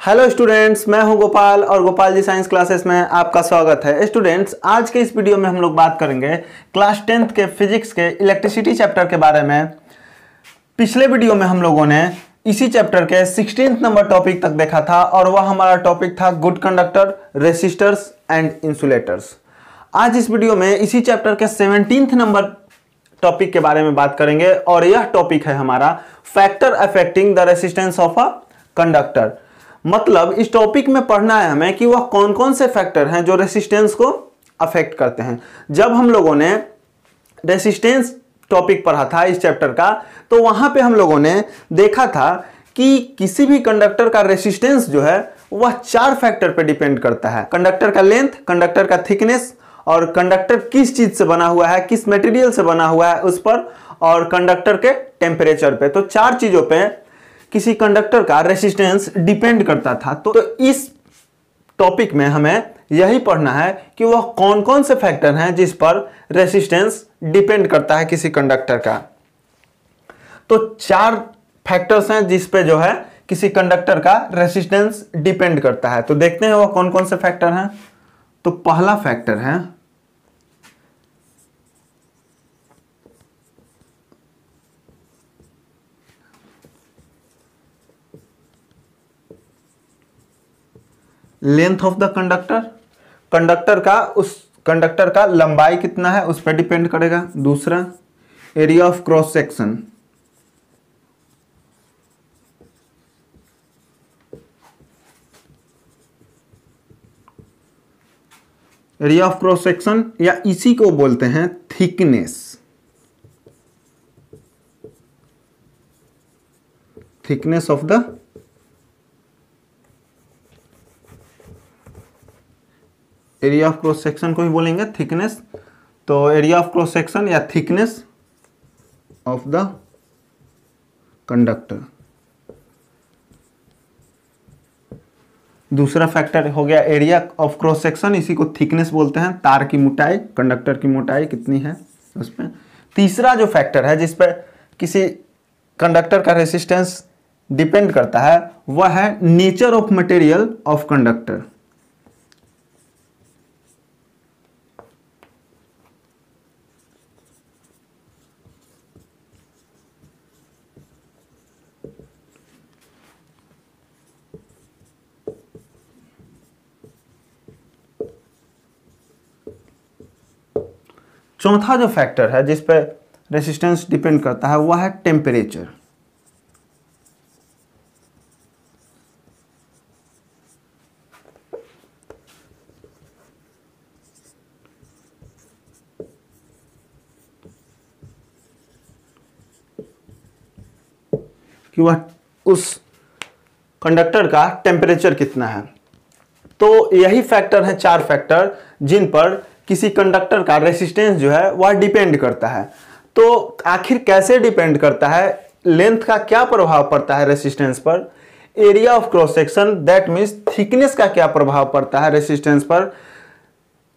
Hello students, मैं हूं गोपाल और गोपाल जी साइंस क्लासेस में आपका स्वागत है। स्टूडेंट्स, आज के इस वीडियो में हम लोग बात करेंगे क्लास 10th के फिजिक्स के इलेक्ट्रिसिटी चैप्टर के बारे में। पिछले वीडियो में हम लोगों ने इसी चैप्टर के 16th नंबर टॉपिक तक देखा था और वह हमारा टॉपिक था good conductor, resistors and insulators. आज इस वीडियो में इसी चैप्टर के 17th नंबर टॉपिक के बारे में बात करेंगे और यह टॉपिक है हमारा factor affecting the resistance of a conductor. मतलब इस टॉपिक में पढ़ना है हमें कि वह कौन कौन से फैक्टर हैं जो रेसिस्टेंस को अफेक्ट करते हैं। जब हम लोगों ने रेसिस्टेंस टॉपिक पढ़ा था इस चैप्टर का, तो वहां पे हम लोगों ने देखा था कि किसी भी कंडक्टर का रेसिस्टेंस जो है वह 4 फैक्टर पे डिपेंड करता है। कंडक्टर का लेंथ, कंडक्टर का थिकनेस, और कंडक्टर किस चीज से बना हुआ है, किस मटेरियल से बना हुआ है उस पर, और कंडक्टर के टेम्परेचर पे। तो 4 चीजों पे किसी कंडक्टर का रेसिस्टेंस डिपेंड करता था। तो इस टॉपिक में हमें यही पढ़ना है कि वह कौन कौन से फैक्टर हैं जिस पर रेसिस्टेंस डिपेंड करता है किसी कंडक्टर का। तो 4 फैक्टर्स हैं जिस पे जो है किसी कंडक्टर का रेसिस्टेंस डिपेंड करता है। तो देखते हैं वह कौन कौन से फैक्टर हैं। तो पहला फैक्टर है length of the conductor. Conductor का लंबाई कितना है उस पर डिपेंड करेगा। दूसरा, area of cross section. Area of cross section या इसी को बोलते हैं thickness. Thickness of the area of cross section को ही बोलेंगे थिकनेस। तो एरिया ऑफ क्रॉस सेक्शन या थिकनेस ऑफ द कंडक्टर। दूसरा फैक्टर हो गया एरिया ऑफ क्रॉस सेक्शन, इसी को थिकनेस बोलते हैं। तार की मोटाई, कंडक्टर की मोटाई कितनी है उसमें। तीसरा जो फैक्टर है जिस पर किसी कंडक्टर का रेसिस्टेंस डिपेंड करता है वह है nature of material of conductor. चौथा जो फैक्टर है जिस पे रेसिस्टेंस डिपेंड करता है वह है टेम्परेचर। कि वह उस कंडक्टर का टेम्परेचर कितना है। तो यही फैक्टर है 4 फैक्टर जिन पर किसी कंडक्टर का रेसिस्टेंस जो है वह डिपेंड करता है। तो आखिर कैसे डिपेंड करता है, लेंथ का क्या प्रभाव पड़ता है रेसिस्टेंस पर, area of cross section that means thickness का क्या प्रभाव पड़ता है रेसिस्टेंस पर,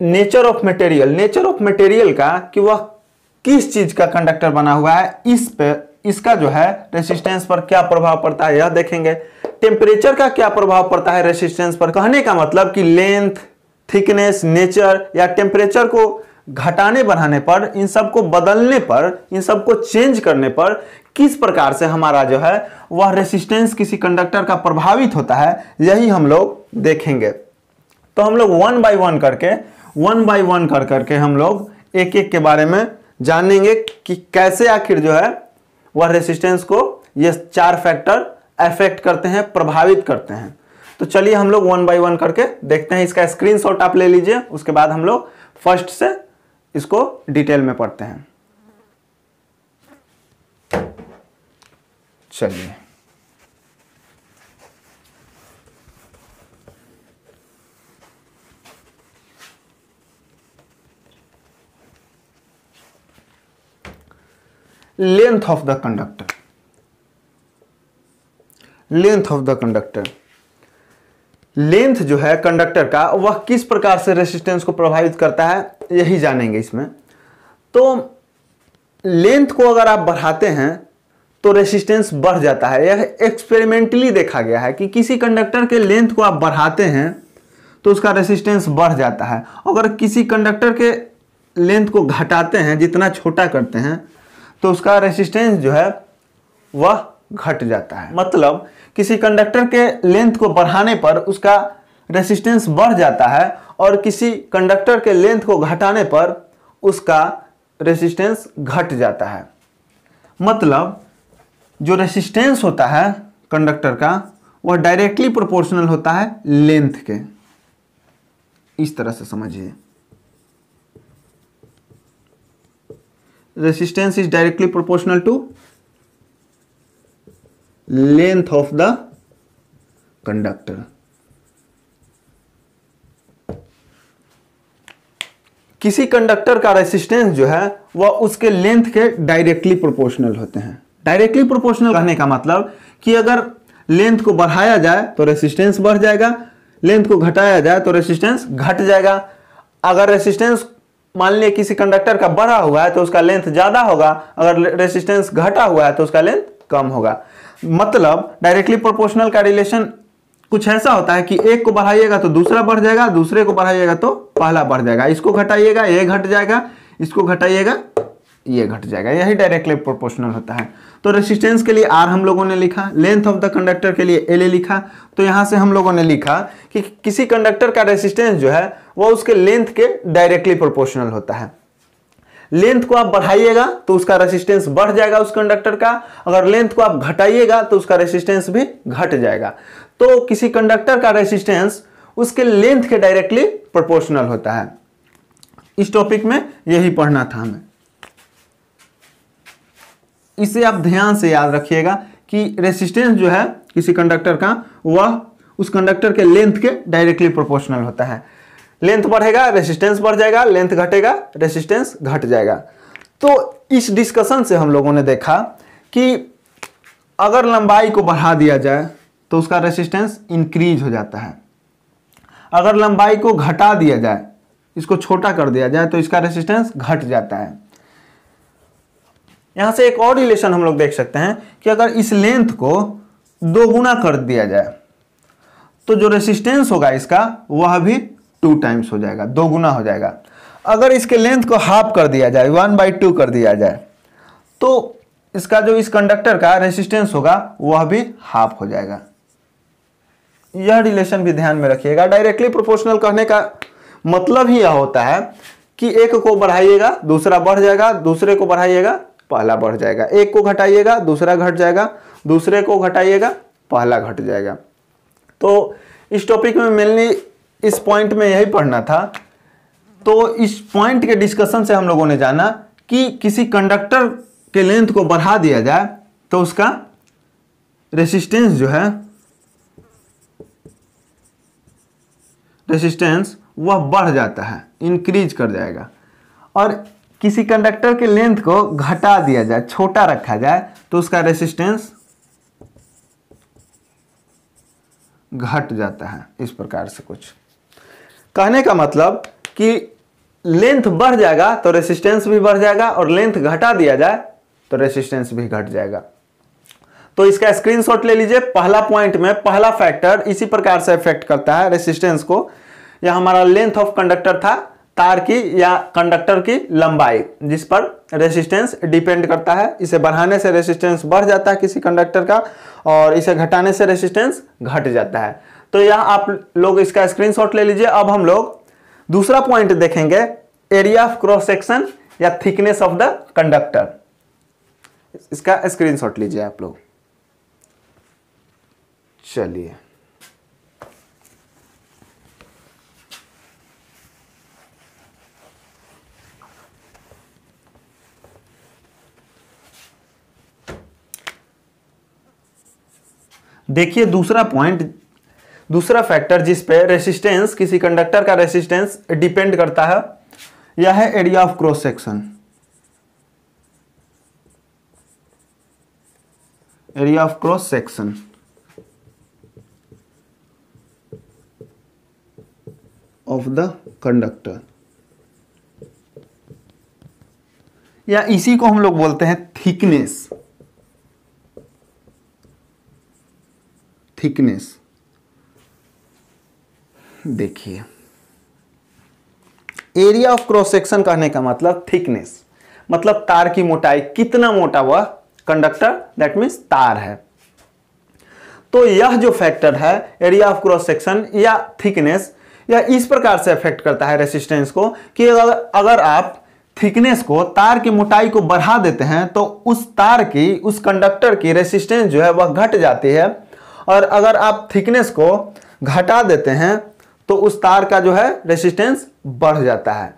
नेचर ऑफ मटेरियल का कि वह किस चीज का कंडक्टर बना हुआ है, इस पे इसका जो है रेसिस्टेंस पर क्या प्रभाव पड़ता है यह देखेंगे। टेम्परेचर का क्या प्रभाव पड़ता है रेसिस्टेंस पर। कहने का मतलब कि लेंथ, थिकनेस, नेचर या टेम्परेचर को घटाने बढ़ाने पर, इन सब को बदलने पर, इन सब को चेंज करने पर किस प्रकार से हमारा जो है वह रेसिस्टेंस किसी कंडक्टर का प्रभावित होता है, यही हम लोग देखेंगे। तो हम लोग वन बाय वन करके हम लोग एक एक के बारे में जानेंगे कि कैसे आखिर जो है वह रेसिस्टेंस को ये 4 फैक्टर अफेक्ट करते हैं, प्रभावित करते हैं। तो चलिए हम लोग वन बाय वन करके देखते हैं। इसका स्क्रीनशॉट आप ले लीजिए, उसके बाद हम लोग फर्स्ट से इसको डिटेल में पढ़ते हैं। चलिए, length of the conductor. Length जो है कंडक्टर का वह किस प्रकार से रेसिस्टेंस को प्रभावित करता है यही जानेंगे इसमें। तो लेंथ को अगर आप बढ़ाते हैं तो रेसिस्टेंस बढ़ जाता है। यह एक्सपेरिमेंटली देखा गया है कि किसी कंडक्टर के लेंथ को आप बढ़ाते हैं तो उसका रेसिस्टेंस बढ़ जाता है, अगर किसी कंडक्टर के लेंथ को घटाते हैं, जितना छोटा करते हैं, तो उसका रेसिस्टेंस जो है वह घट जाता है। मतलब किसी कंडक्टर के लेंथ को बढ़ाने पर उसका रेसिस्टेंस बढ़ जाता है और किसी कंडक्टर के लेंथ को घटाने पर उसका रेसिस्टेंस घट जाता है। मतलब जो रेसिस्टेंस होता है कंडक्टर का वह डायरेक्टली प्रोपोर्शनल होता है लेंथ के। इस तरह से समझिए, resistance is directly proportional to length of the conductor. किसी कंडक्टर का रेसिस्टेंस जो है वह उसके लेंथ के डायरेक्टली प्रोपोर्शनल होते हैं। डायरेक्टली प्रोपोर्शनल कहने का मतलब कि अगर लेंथ को बढ़ाया जाए तो रेसिस्टेंस बढ़ जाएगा, लेंथ को घटाया जाए तो रेसिस्टेंस घट जाएगा। अगर रेसिस्टेंस मान लिया किसी कंडक्टर का बढ़ा हुआ है तो उसका लेंथ ज्यादा होगा, अगर रेसिस्टेंस घटा हुआ है तो उसका लेंथ कम होगा। मतलब डायरेक्टली प्रोपोर्शनल का रिलेशन कुछ ऐसा होता है कि एक को बढ़ाइएगा तो दूसरा बढ़ जाएगा, दूसरे को बढ़ाइएगा तो पहला बढ़ जाएगा, इसको घटाइएगा ये घट जाएगा, इसको घटाइएगा ये घट जाएगा। यही डायरेक्टली प्रोपोर्शनल होता है। तो रेसिस्टेंस के लिए R हम लोगों ने लिखा, लेंथ ऑफ द कंडक्टर के लिए LA लिखा। तो यहां से हम लोगों ने लिखा कि किसी कंडक्टर का रेसिस्टेंस जो है वह उसके लेंथ के डायरेक्टली प्रोपोर्शनल होता है। लेंथ को आप बढ़ाइएगा तो उसका रेसिस्टेंस बढ़ जाएगा उस कंडक्टर का, अगर लेंथ को आप घटाइएगा तो उसका रेसिस्टेंस भी घट जाएगा। तो किसी कंडक्टर का रेसिस्टेंस उसके लेंथ के डायरेक्टली प्रोपोर्शनल होता है। इस टॉपिक में यही पढ़ना था हमें। इसे आप ध्यान से याद रखिएगा कि रेसिस्टेंस जो है किसी कंडक्टर का वह उस कंडक्टर के लेंथ के डायरेक्टली प्रोपोर्शनल होता है। लेंथ बढ़ेगा रेसिस्टेंस बढ़ जाएगा, लेंथ घटेगा रेसिस्टेंस घट जाएगा। तो इस डिस्कशन से हम लोगों ने देखा कि अगर लंबाई को बढ़ा दिया जाए तो उसका रेसिस्टेंस इंक्रीज हो जाता है, अगर लंबाई को घटा दिया जाए, इसको छोटा कर दिया जाए तो इसका रेसिस्टेंस घट जाता है। यहां से एक और रिलेशन हम लोग देख सकते हैं कि अगर इस लेंथ को 2 गुना कर दिया जाए तो जो रेसिस्टेंस होगा इसका वह भी 2 टाइम्स हो जाएगा, 2 गुना हो जाएगा। अगर इसके लेंथ को हाफ कर दिया जाए, 1/2 कर दिया जाए, तो इसका जो इस कंडक्टर का रेसिस्टेंस होगा वह भी हाफ हो जाएगा। यह रिलेशन भी ध्यान में रखिएगा। डायरेक्टली प्रोपोर्शनल कहने का मतलब ही यह होता है कि एक को बढ़ाइएगा दूसरा बढ़ जाएगा, दूसरे को बढ़ाइएगा पहला बढ़ जाएगा, एक को घटाइएगा दूसरा घट जाएगा, दूसरे को घटाइएगा पहला घट जाएगा। तो इस टॉपिक में मेनली इस पॉइंट में यही पढ़ना था। तो इस पॉइंट के डिस्कशन से हम लोगों ने जाना कि किसी कंडक्टर के लेंथ को बढ़ा दिया जाए तो उसका रेसिस्टेंस जो है, रेसिस्टेंस वह बढ़ जाता है, इंक्रीज कर जाएगा। और किसी कंडक्टर के लेंथ को घटा दिया जाए, छोटा रखा जाए, तो उसका रेसिस्टेंस घट जाता है। इस प्रकार से कुछ कहने का मतलब कि लेंथ बढ़ जाएगा तो रेसिस्टेंस भी बढ़ जाएगा, और लेंथ घटा दिया जाए तो रेसिस्टेंस भी घट जाएगा। तो इसका स्क्रीनशॉट ले लीजिए। पहला पॉइंट में पहला फैक्टर इसी प्रकार से इफेक्ट करता है रेसिस्टेंस को। यह हमारा लेंथ ऑफ कंडक्टर था, तार की या कंडक्टर की लंबाई, जिस पर रेसिस्टेंस डिपेंड करता है। इसे बढ़ाने से रेसिस्टेंस बढ़ जाता है किसी कंडक्टर का, और इसे घटाने से रेसिस्टेंस घट जाता है। तो यह आप लोग इसका स्क्रीनशॉट ले लीजिए। अब हम लोग दूसरा पॉइंट देखेंगे, एरिया ऑफ क्रॉस सेक्शन या थिकनेस ऑफ द कंडक्टर। इसका स्क्रीनशॉट लीजिए आप लोग। चलिए, देखिए दूसरा पॉइंट, दूसरा फैक्टर जिस पे रेसिस्टेंस, किसी कंडक्टर का रेसिस्टेंस डिपेंड करता है, यह है area of cross section. Area of cross section of the conductor, या इसी को हम लोग बोलते हैं थिकनेस। थिकनेस। देखिए, एरिया ऑफ क्रॉस सेक्शन कहने का मतलब थिकनेस, मतलब तार की मोटाई, कितना मोटा वह कंडक्टर, दैट मीन्स तार है। तो यह जो फैक्टर है एरिया ऑफ क्रॉस सेक्शन या थिकनेस, यह इस प्रकार से अफेक्ट करता है रेसिस्टेंस को कि अगर आप थिकनेस को, तार की मोटाई को बढ़ा देते हैं तो उस तार की, उस कंडक्टर की रेसिस्टेंस जो है वह घट जाती है, और अगर आप थिकनेस को घटा देते हैं तो उस तार का जो है रेसिस्टेंस बढ़ जाता है।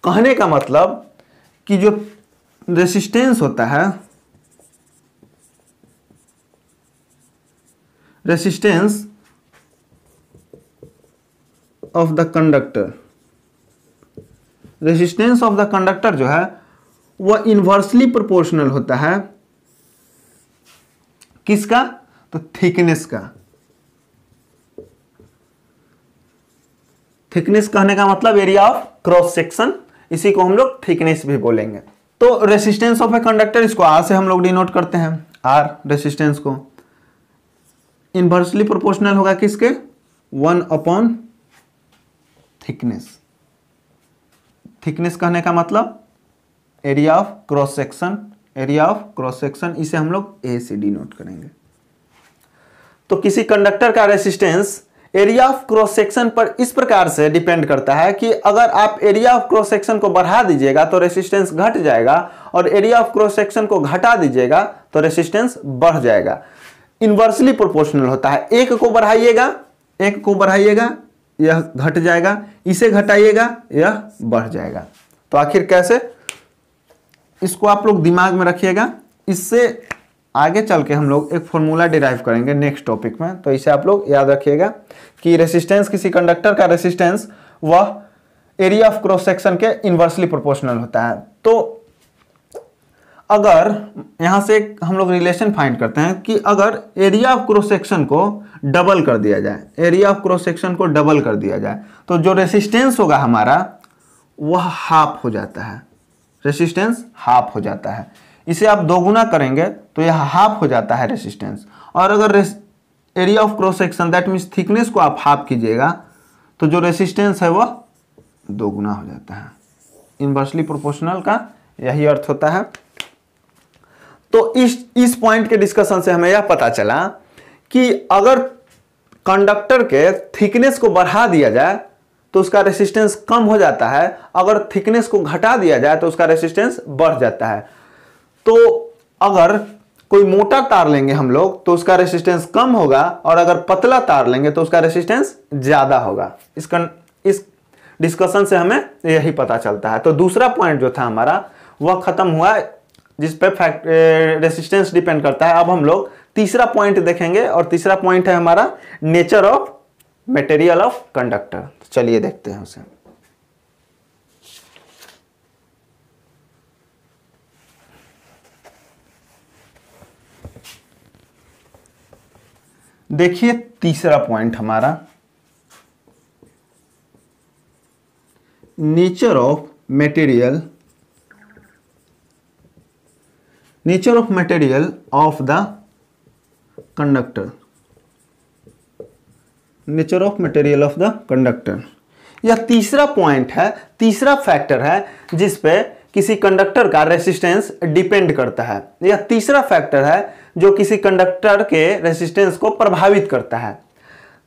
कहने का मतलब कि जो रेसिस्टेंस होता है, resistance of the conductor, resistance of the conductor जो है वह इन्वर्सली प्रोपोर्शनल होता है किसका, तो थिकनेस का। थिकनेस कहने का मतलब एरिया ऑफ क्रॉस सेक्शन, इसी को हम लोग थिकनेस भी बोलेंगे। तो रेसिस्टेंस ऑफ ए कंडक्टर, इसको आर से हम लोग डिनोट करते हैं, आर रेसिस्टेंस को इन्वर्सली प्रोपोर्शनल होगा किसके, 1 अपॉन थिकनेस। थिकनेस कहने का मतलब area of cross section, area of cross section, इसे हम लोग ए से डिनोट करेंगे। तो किसी कंडक्टर का resistance area of cross section पर इस प्रकार से डिपेंड करता है कि अगर आप एरिया ऑफ क्रॉस सेक्शन को बढ़ा दीजिएगा तो रेसिस्टेंस घट जाएगा, और एरिया ऑफ क्रॉस सेक्शन को घटा दीजिएगा तो रेसिस्टेंस बढ़ जाएगा। इन्वर्सली प्रोपोर्शनल होता है, एक को बढ़ाइएगा यह घट जाएगा, इसे घटाइएगा यह बढ़ जाएगा। तो आखिर कैसे, इसको आप लोग दिमाग में रखिएगा। इससे आगे चल के हम लोग एक फॉर्मूला डिराइव करेंगे नेक्स्ट टॉपिक में, तो इसे आप लोग याद रखिएगा कि रेसिस्टेंस, किसी कंडक्टर का रेसिस्टेंस वह एरिया ऑफ क्रॉस सेक्शन के इन्वर्सली प्रोपोर्शनल होता है। तो अगर यहां से हम लोग रिलेशन फाइंड करते हैं कि अगर एरिया ऑफ क्रॉस सेक्शन को डबल कर दिया जाए, एरिया ऑफ क्रॉस सेक्शन को डबल कर दिया जाए तो जो रेसिस्टेंस होगा हमारा वह हाफ हो जाता है, रेसिस्टेंस हाफ हो जाता है। इसे आप दोगुना करेंगे तो यह हाफ हो जाता है रेसिस्टेंस, और अगर area of cross section that means thickness को आप हाफ कीजिएगा तो जो रेसिस्टेंस है वह दोगुना हो जाता है। इन्वर्सली प्रोपोर्शनल का यही अर्थ होता है। तो इस पॉइंट के डिस्कशन से हमें यह पता चला कि अगर कंडक्टर के थिकनेस को बढ़ा दिया जाए तो उसका रेसिस्टेंस कम हो जाता है, अगर थिकनेस को घटा दिया जाए तो उसका रेसिस्टेंस बढ़ जाता है। तो अगर कोई मोटा तार लेंगे हम लोग तो उसका रेसिस्टेंस कम होगा, और अगर पतला तार लेंगे तो उसका रेसिस्टेंस ज्यादा होगा। इस डिस्कशन से हमें यही पता चलता है। तो दूसरा पॉइंट जो था हमारा वह खत्म हुआ, जिस पे रेसिस्टेंस डिपेंड करता है। अब हम लोग तीसरा पॉइंट देखेंगे, और तीसरा पॉइंट है हमारा nature of material of conductor. चलिए देखते हैं उसे। देखिए तीसरा पॉइंट हमारा nature of material, nature of material of the conductor, nature of material of the conductor. यह तीसरा पॉइंट है, तीसरा फैक्टर है जिस पे किसी कंडक्टर का रेसिस्टेंस डिपेंड करता है। यह तीसरा फैक्टर है जो किसी कंडक्टर के रेसिस्टेंस को प्रभावित करता है।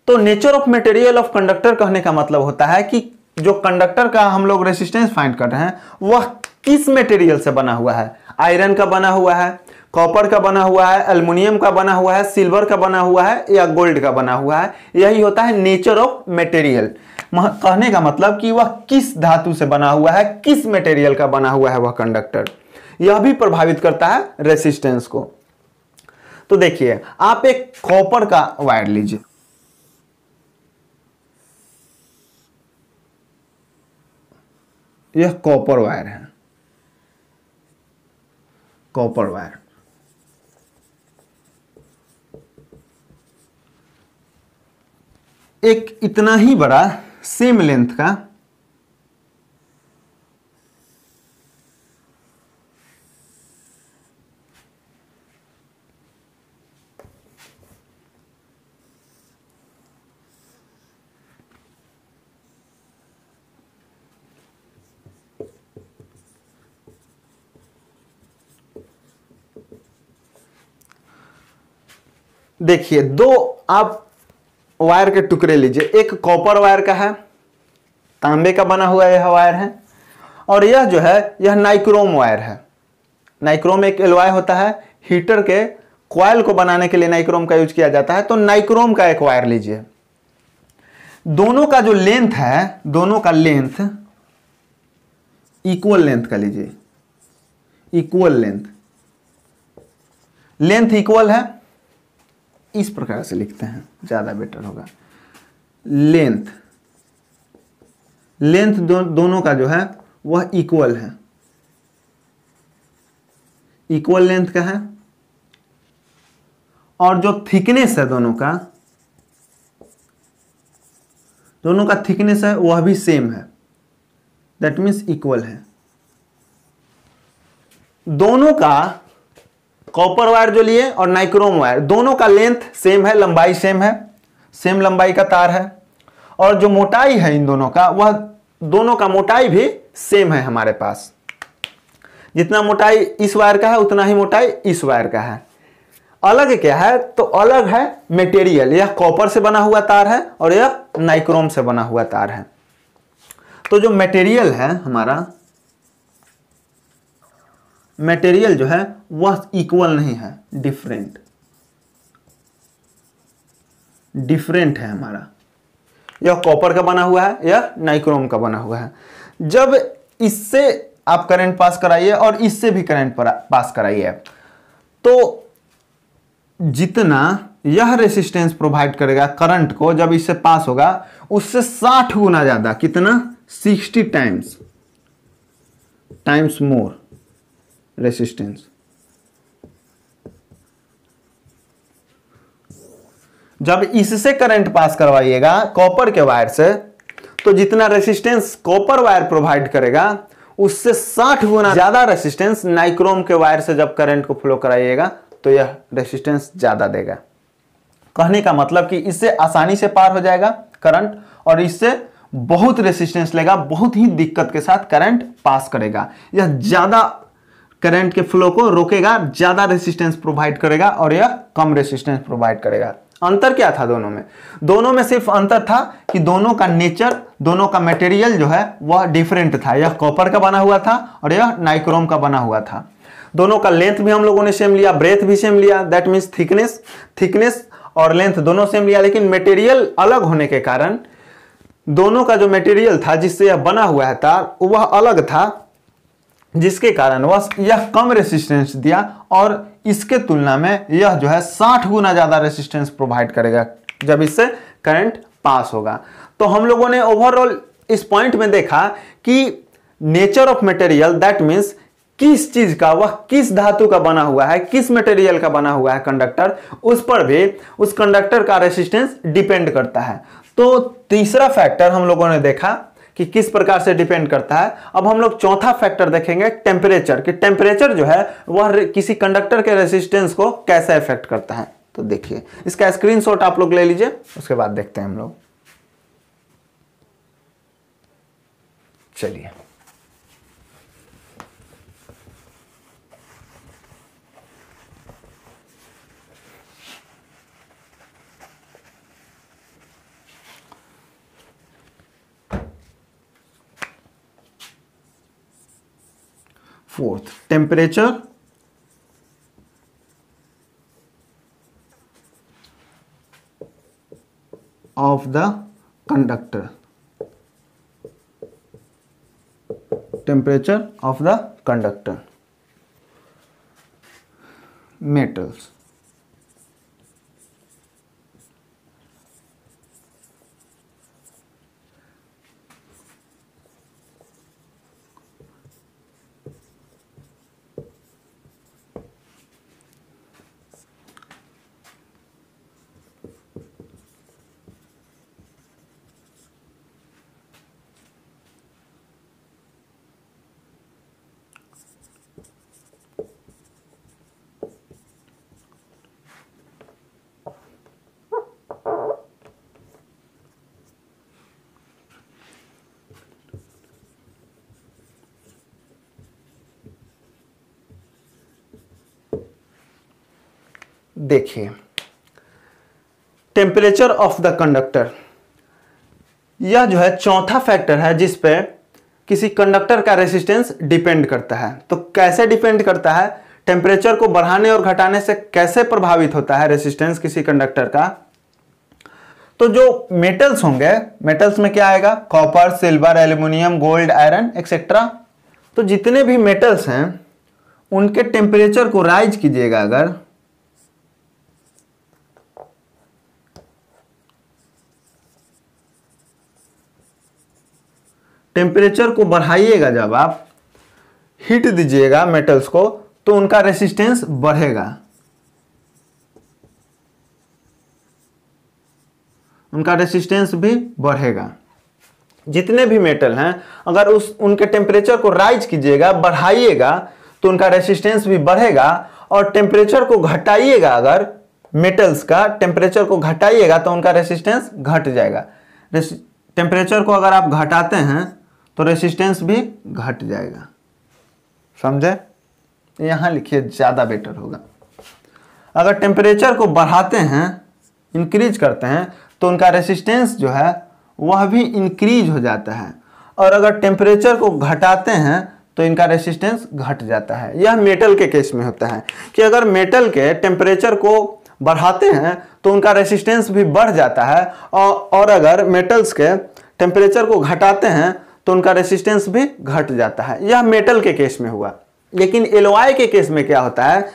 तो nature of material of conductor कहने का मतलब होता है कि जो कंडक्टर का हम लोग रेसिस्टेंस फाइंड कर रहे हैं वह किस मटेरियल से बना हुआ है। आयरन का बना हुआ है, कॉपर का बना हुआ है, एल्युमिनियम का बना हुआ है, सिल्वर का बना हुआ है, या गोल्ड का बना हुआ है। यही होता है नेचर ऑफ मटेरियल। कहने का मतलब कि वह किस धातु से बना हुआ है, किस मटेरियल का बना हुआ है वह कंडक्टर, यह भी प्रभावित करता है रेसिस्टेंस को। तो देखिए, आप एक कॉपर का वायर लीजिए, यह कॉपर वायर है, कॉपर वायर। एक इतना ही बड़ा सेम लेंथ का देखिए दो आप वायर के टुकड़े लीजिए, एक कॉपर वायर का है, तांबे का बना हुआ यह वायर है, और यह जो है यह नाइक्रोम वायर है। नाइक्रोम एक एलॉय होता है, हीटर के कॉइल को बनाने के लिए नाइक्रोम का यूज किया जाता है। तो नाइक्रोम का एक वायर लीजिए, दोनों का जो लेंथ है, दोनों का लेंथ इक्वल लेंथ का लीजिए, इक्वल लेंथ, लेंथ इक्वल है, इस प्रकार से लिखते हैं ज्यादा बेटर होगा। लेंथ, लेंथ दोनों का जो है वह इक्वल है, इक्वल लेंथ का है, और जो थिकनेस है दोनों का थिकनेस है वह भी सेम है, दैट मीन्स इक्वल है। दोनों का कॉपर वायर जो लिए और नाइक्रोम वायर, दोनों का लेंथ सेम है, लंबाई सेम है, सेम लंबाई का तार है, और जो मोटाई है इन दोनों का, वह दोनों का मोटाई भी सेम है हमारे पास। जितना मोटाई इस वायर का है उतना ही मोटाई इस वायर का है। अलग क्या है, तो अलग है मटेरियल, यह कॉपर से बना हुआ तार है और यह नाइक्रोम से बना हुआ तार है। तो जो मटेरियल है हमारा, मटेरियल जो है वह इक्वल नहीं है, डिफरेंट, डिफरेंट है हमारा। यह कॉपर का बना हुआ है, यह नाइक्रोम का बना हुआ है। जब इससे आप करंट पास कराइए और इससे भी करंट पास कराइए, तो जितना यह रेसिस्टेंस प्रोवाइड करेगा करंट को, जब इससे पास होगा उससे 60 गुना ज्यादा, कितना, 60 टाइम्स मोर रेसिस्टेंस। जब इससे करंट पास करवाइएगा कॉपर के वायर से, तो जितना रेसिस्टेंस कॉपर वायर प्रोवाइड करेगा उससे 60 गुना ज्यादा रेसिस्टेंस नाइक्रोम के वायर से जब करंट को फ्लो कराइएगा तो यह रेसिस्टेंस ज्यादा देगा। कहने का मतलब कि इससे आसानी से पार हो जाएगा करंट, और इससे बहुत रेसिस्टेंस लेगा, बहुत ही दिक्कत के साथ करंट पास करेगा। यह ज्यादा करंट के फ्लो को रोकेगा, ज्यादा रेसिस्टेंस प्रोवाइड करेगा, और यह कम रेसिस्टेंस प्रोवाइड करेगा। अंतर क्या था दोनों में? दोनों में सिर्फ अंतर था कि दोनों का नेचर, दोनों का मटेरियल जो है वह डिफरेंट था। यह कॉपर का बना हुआ था और यह नाइक्रोम का बना हुआ था। दोनों का लेंथ भी हम लोगों ने सेम लिया, ब्रेथ भी सेम लिया, दैट मीन्स थिकनेस और लेंथ दोनों सेम लिया, लेकिन मटेरियल अलग होने के कारण दोनों का जो मटेरियल था जिससे यह बना हुआ है तार, वह अलग था, जिसके कारण वह यह कम रेसिस्टेंस दिया, और इसके तुलना में यह जो है 60 गुना ज्यादा रेसिस्टेंस प्रोवाइड करेगा जब इससे करंट पास होगा। तो हम लोगों ने ओवरऑल इस पॉइंट में देखा कि nature of material, that means किस चीज का, वह किस धातु का बना हुआ है, किस मटेरियल का बना हुआ है कंडक्टर, उस पर भी उस कंडक्टर का रेसिस्टेंस डिपेंड करता है। तो तीसरा फैक्टर हम लोगों ने देखा कि किस प्रकार से डिपेंड करता है। अब हम लोग चौथा फैक्टर देखेंगे, टेम्परेचर, कि टेम्परेचर जो है वह किसी कंडक्टर के रेसिस्टेंस को कैसे इफेक्ट करता है। तो देखिए इसका स्क्रीनशॉट आप लोग ले लीजिए, उसके बाद देखते हैं हम लोग। चलिए fourth, temperature of the conductor, temperature of the conductor, metals। देखिए टेम्परेचर ऑफ द कंडक्टर। यह जो है चौथा फैक्टर है जिस पे किसी कंडक्टर का रेसिस्टेंस डिपेंड करता है। तो कैसे डिपेंड करता है, टेम्परेचर को बढ़ाने और घटाने से कैसे प्रभावित होता है रेसिस्टेंस किसी कंडक्टर का। तो जो मेटल्स होंगे, मेटल्स में क्या आएगा, copper, silver, aluminium, gold, iron etcetera. तो जितने भी मेटल्स हैं उनके टेम्परेचर को राइज कीजिएगा, अगर टेम्परेचर को बढ़ाइएगा, जब आप हीट दीजिएगा मेटल्स को, तो उनका रेसिस्टेंस बढ़ेगा, उनका रेसिस्टेंस भी बढ़ेगा। जितने भी मेटल हैं अगर उनके टेम्परेचर को राइज कीजिएगा, बढ़ाइएगा, तो उनका रेसिस्टेंस भी बढ़ेगा। और टेम्परेचर को घटाइएगा, अगर मेटल्स का टेम्परेचर को घटाइएगा तो उनका रेसिस्टेंस घट जाएगा। टेम्परेचर को अगर आप घटाते हैं तो रेसिस्टेंस भी घट जाएगा, समझे? यहां लिखिए, ज़्यादा बेटर होगा। अगर टेम्परेचर को बढ़ाते हैं, इंक्रीज करते हैं, तो उनका रेसिस्टेंस जो है वह भी इंक्रीज हो जाता है। और अगर टेम्परेचर को घटाते हैं तो इनका रेसिस्टेंस घट जाता है। यह मेटल के केस में होता है कि अगर मेटल के टेम्परेचर को बढ़ाते हैं तो उनका रेसिस्टेंस भी बढ़ जाता है, और अगर मेटल्स के टेम्परेचर को घटाते हैं तो उनका रेसिस्टेंस भी घट जाता है। यह मेटल के केस में हुआ। लेकिन एलॉय के केस में क्या होता है,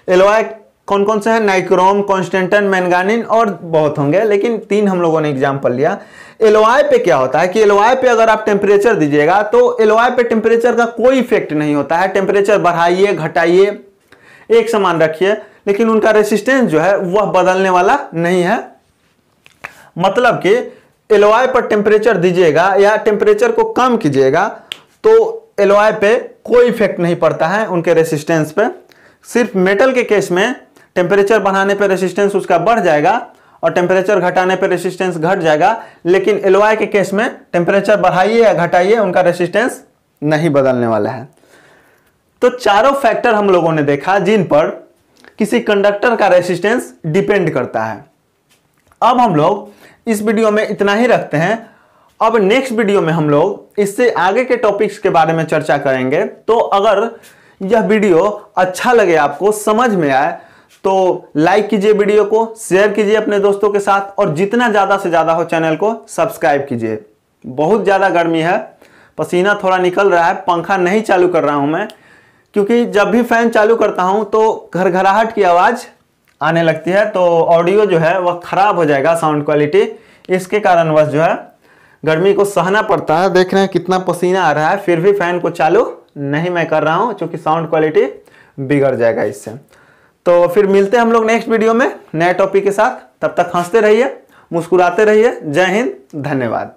एलॉय कौन कौन से हैं, नाइक्रोम, कॉन्स्टेंटन, मैंगानीन और बहुत होंगे, लेकिन 3 हम लोगों ने एग्जांपल लिया। एलॉय पे क्या होता है कि एलॉय पे अगर आप टेम्परेचर दीजिएगा तो एलॉय पे टेम्परेचर का कोई इफेक्ट नहीं होता है। टेम्परेचर बढ़ाइए घटाइए एक समान रखिए, लेकिन उनका रेसिस्टेंस जो है वह बदलने वाला नहीं है। मतलब कि एलॉय पर टेम्परेचर दीजिएगा या टेम्परेचर को कम कीजिएगा तो एलॉय पे कोई इफेक्ट नहीं पड़ता है उनके रेसिस्टेंस पे। सिर्फ मेटल के केस में टेम्परेचर बढ़ाने पे रेसिस्टेंस उसका बढ़ जाएगा और टेम्परेचर घटाने पे रेसिस्टेंस घट जाएगा। लेकिन एलॉय के केस में टेम्परेचर बढ़ाइए या घटाइए उनका रेसिस्टेंस नहीं बदलने वाला है। तो चारों फैक्टर हम लोगों ने देखा जिन पर किसी कंडक्टर का रेसिस्टेंस डिपेंड करता है। अब हम लोग इस वीडियो में इतना ही रखते हैं। अब नेक्स्ट वीडियो में हम लोग इससे आगे के टॉपिक्स के बारे में चर्चा करेंगे। तो अगर यह वीडियो अच्छा लगे, आपको समझ में आए, तो लाइक कीजिए, वीडियो को शेयर कीजिए अपने दोस्तों के साथ, और जितना ज़्यादा से ज़्यादा हो चैनल को सब्सक्राइब कीजिए। बहुत ज़्यादा गर्मी है, पसीना थोड़ा निकल रहा है, पंखा नहीं चालू कर रहा हूँ मैं, क्योंकि जब भी फैन चालू करता हूँ तो घरघराहट की आवाज़ आने लगती है, तो ऑडियो जो है वह ख़राब हो जाएगा, साउंड क्वालिटी। इसके कारणवश जो है गर्मी को सहना पड़ता है। देख रहे हैं कितना पसीना आ रहा है, फिर भी फैन को चालू नहीं मैं कर रहा हूँ, क्योंकि साउंड क्वालिटी बिगड़ जाएगा इससे। तो फिर मिलते हैं हम लोग नेक्स्ट वीडियो में नए टॉपिक के साथ। तब तक हंसते रहिए, मुस्कुराते रहिए। जय हिंद, धन्यवाद।